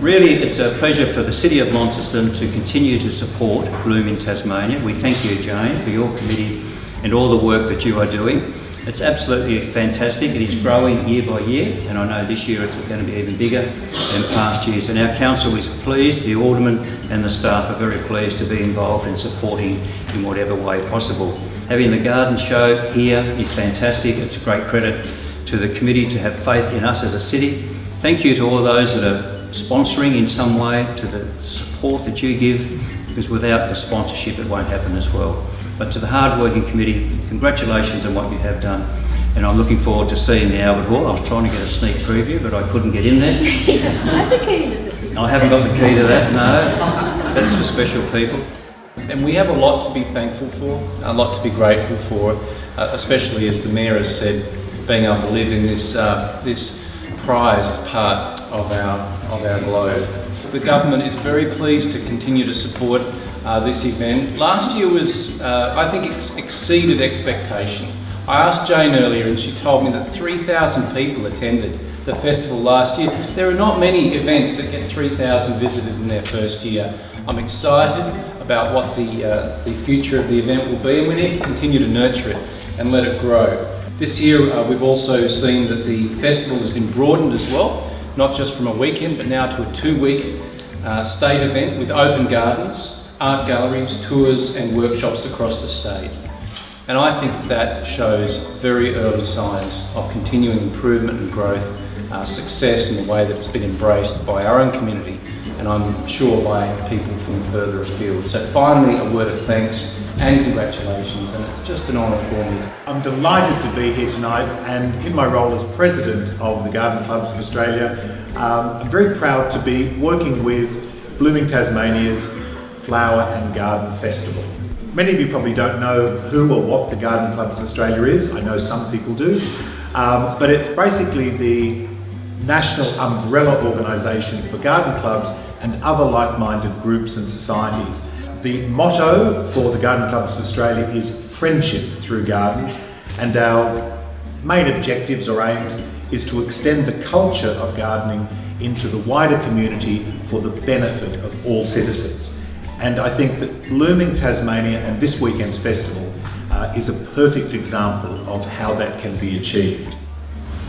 Really, it's a pleasure for the City of Launceston to continue to support Bloom in Tasmania. We thank you, Jane, for your committee and all the work that you are doing. It's absolutely fantastic. It is growing year by year, and I know this year it's going to be even bigger than past years. And our council is pleased, the aldermen and the staff are very pleased to be involved in supporting in whatever way possible. Having the garden show here is fantastic. It's a great credit to the committee to have faith in us as a city. Thank you to all those that are sponsoring in some way, to the support that you give, because without the sponsorship it won't happen as well. But to the hard-working committee, congratulations on what you have done, and I'm looking forward to seeing the Albert Hall. I was trying to get a sneak preview, but I couldn't get in there. He doesn't have the keys at the city. I haven't got the key to that, no. That's for special people. And we have a lot to be thankful for, a lot to be grateful for, especially as the Mayor has said, being able to live in this prized part of our globe. The government is very pleased to continue to support this event. Last year was, I think, exceeded expectation. I asked Jane earlier and she told me that 3,000 people attended the festival last year. There are not many events that get 3,000 visitors in their first year. I'm excited about what the future of the event will be, and we need to continue to nurture it and let it grow. This year we've also seen that the festival has been broadened as well, not just from a weekend but now to a 2-week state event with open gardens, art galleries, tours and workshops across the state. And I think that shows very early signs of continuing improvement and growth, success in the way that it's been embraced by our own community, and I'm sure by people from further afield. So finally, a word of thanks and congratulations, and it's just an honour for me. I'm delighted to be here tonight, and in my role as President of the Garden Clubs of Australia, I'm very proud to be working with Blooming Tasmania's Flower and Garden Festival. Many of you probably don't know who or what the Garden Clubs of Australia is. I know some people do, but it's basically the national umbrella organisation for garden clubs and other like-minded groups and societies. The motto for the Garden Clubs of Australia is friendship through gardens, and our main objectives or aims is to extend the culture of gardening into the wider community for the benefit of all citizens. And I think that Blooming Tasmania and this weekend's festival is a perfect example of how that can be achieved.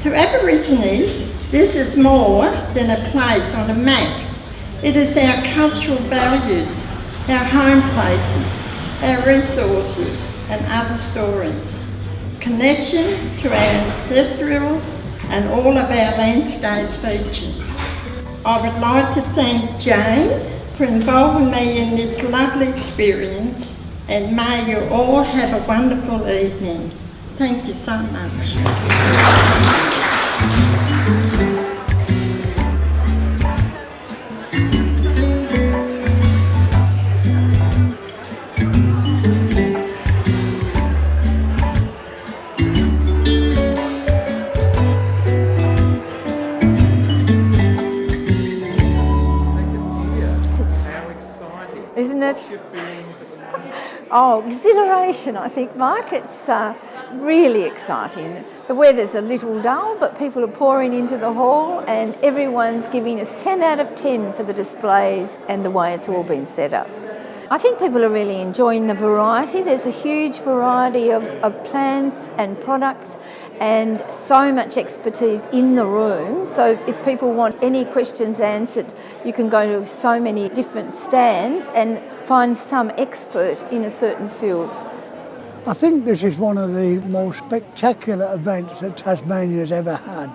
To Aborigines, this is more than a place on a map. It is our cultural values, our home places, our resources and other stories. Connection to our ancestral and all of our landscape features. I would like to thank Jane for involving me in this lovely experience, and may you all have a wonderful evening. Thank you so much. Isn't it? Oh, exhilaration, I think, Mark. It's really exciting. The weather's a little dull, but people are pouring into the hall and everyone's giving us 10 out of 10 for the displays and the way it's all been set up. I think people are really enjoying the variety. There's a huge variety of plants and products and so much expertise in the room. So if people want any questions answered, you can go to so many different stands and find some expert in a certain field. I think this is one of the most spectacular events that Tasmania's ever had.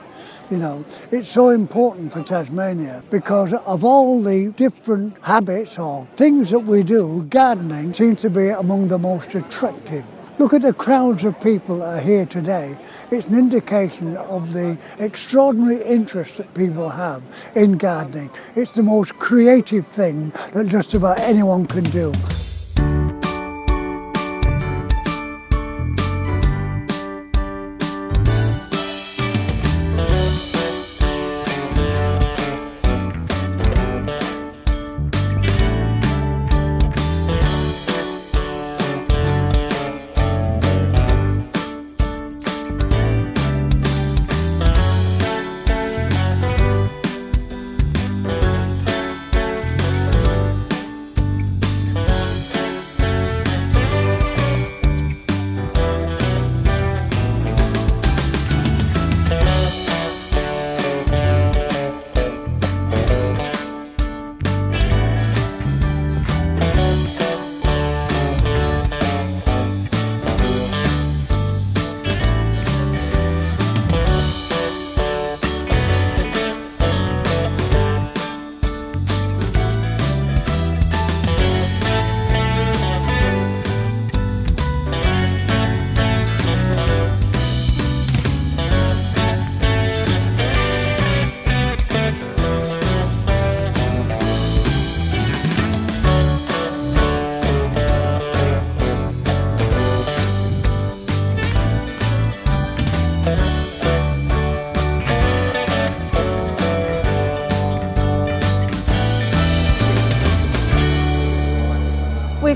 You know, it's so important for Tasmania because of all the different habits or things that we do, gardening seems to be among the most attractive. Look at the crowds of people that are here today. It's an indication of the extraordinary interest that people have in gardening. It's the most creative thing that just about anyone can do.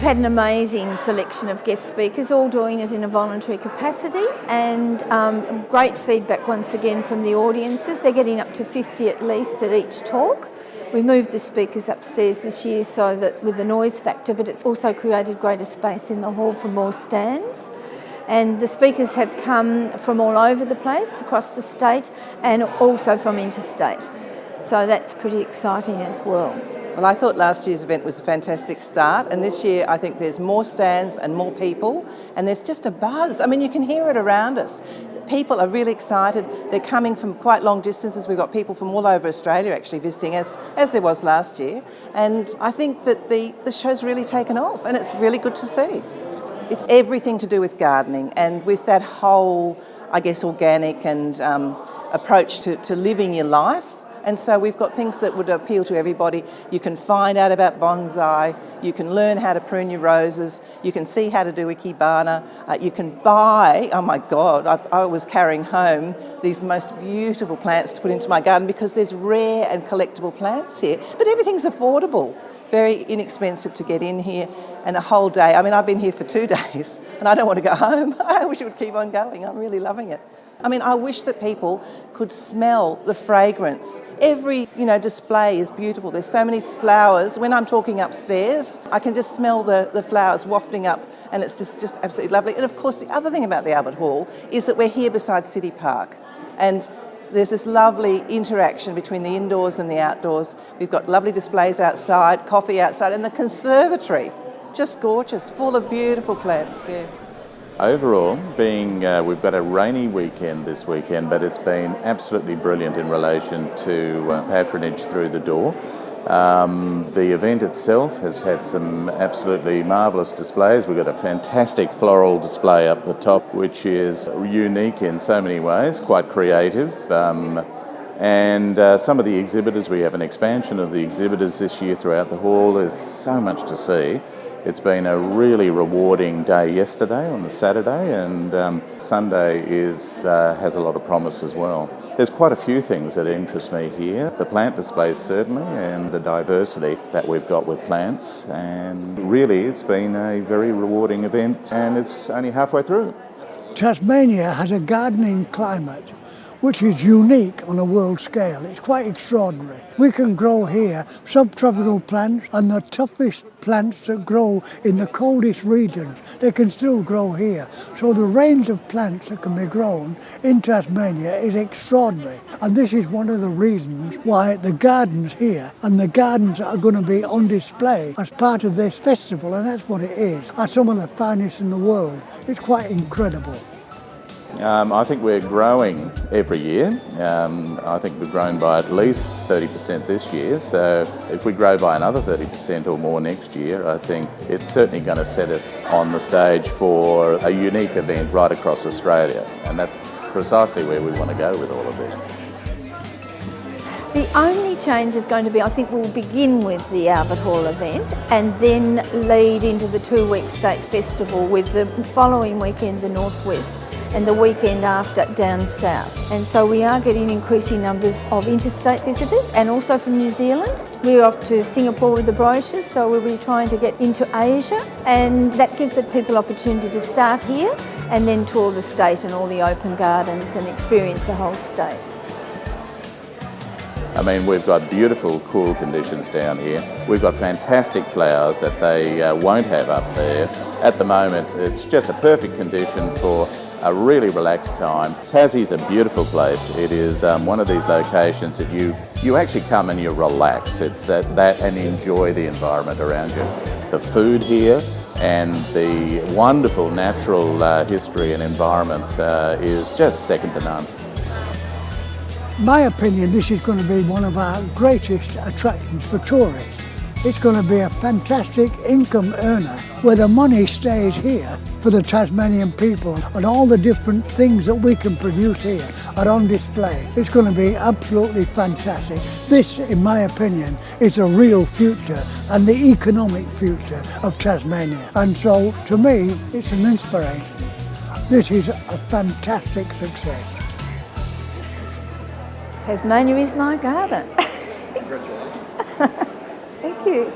had an amazing selection of guest speakers, all doing it in a voluntary capacity, and great feedback once again from the audiences. They're getting up to 50 at least at each talk. We moved the speakers upstairs this year so that with the noise factor, but it's also created greater space in the hall for more stands. And the speakers have come from all over the place, across the state, and also from interstate. So that's pretty exciting as well. Well, I thought last year's event was a fantastic start, and this year I think there's more stands and more people, and there's just a buzz. I mean, you can hear it around us. People are really excited. They're coming from quite long distances. We've got people from all over Australia actually visiting, as there was last year. And I think that the show's really taken off, and it's really good to see. It's everything to do with gardening, and with that whole, I guess, organic and approach to living your life. And so we've got things that would appeal to everybody. You can find out about bonsai, you can learn how to prune your roses, you can see how to do ikebana, you can buy, oh my God, I was carrying home these most beautiful plants to put into my garden because there's rare and collectible plants here, but everything's affordable. Very inexpensive to get in here, and a whole day. I mean, I've been here for 2 days and I don't want to go home. I wish it would keep on going. I'm really loving it. I mean, I wish that people could smell the fragrance. Every, display is beautiful. There's so many flowers. When I'm talking upstairs, I can just smell the flowers wafting up, and it's just absolutely lovely. And of course, the other thing about the Albert Hall is that we're here beside City Park, and there's this lovely interaction between the indoors and the outdoors. We've got lovely displays outside, coffee outside, and the conservatory, just gorgeous, full of beautiful plants, yeah. Overall, we've got a rainy weekend this weekend, but it's been absolutely brilliant in relation to patronage through the door. The event itself has had some absolutely marvellous displays. We've got a fantastic floral display up the top, which is unique in so many ways, quite creative. And some of the exhibitors, we have an expansion of the exhibitors this year throughout the hall. There's so much to see. It's been a really rewarding day yesterday on the Saturday, and Sunday has a lot of promise as well. There's quite a few things that interest me here. The plant displays certainly, and the diversity that we've got with plants, and really it's been a very rewarding event, and it's only halfway through. Tasmania has a gardening climate which is unique on a world scale. It's quite extraordinary. We can grow here subtropical plants, and the toughest plants that grow in the coldest regions, they can still grow here. So the range of plants that can be grown in Tasmania is extraordinary. And this is one of the reasons why the gardens here and the gardens that are going to be on display as part of this festival, and that's what it is, are some of the finest in the world. It's quite incredible. I think we're growing every year. I think we've grown by at least 30% this year, so if we grow by another 30% or more next year, I think it's certainly going to set us on the stage for a unique event right across Australia, and that's precisely where we want to go with all of this. The only change is going to be, I think we'll begin with the Albert Hall event and then lead into the 2-week state festival with the following weekend the Northwest and the weekend after down south. And so we are getting increasing numbers of interstate visitors and also from New Zealand. We're off to Singapore with the brochures, so we'll be trying to get into Asia, and that gives the people opportunity to start here and then tour the state and all the open gardens and experience the whole state. I mean, we've got beautiful, cool conditions down here. We've got fantastic flowers that they won't have up there. At the moment, it's just a perfect condition for a really relaxed time. Tassie's a beautiful place. It is one of these locations that you actually come and you relax. It's that and enjoy the environment around you. The food here and the wonderful natural history and environment is just second to none. My opinion, this is going to be one of our greatest attractions for tourists. It's going to be a fantastic income earner where the money stays here for the Tasmanian people, and all the different things that we can produce here are on display. It's going to be absolutely fantastic. This, in my opinion, is a real future and the economic future of Tasmania. And so, to me, it's an inspiration. This is a fantastic success. Tasmania is my garden. Congratulations. Thank you.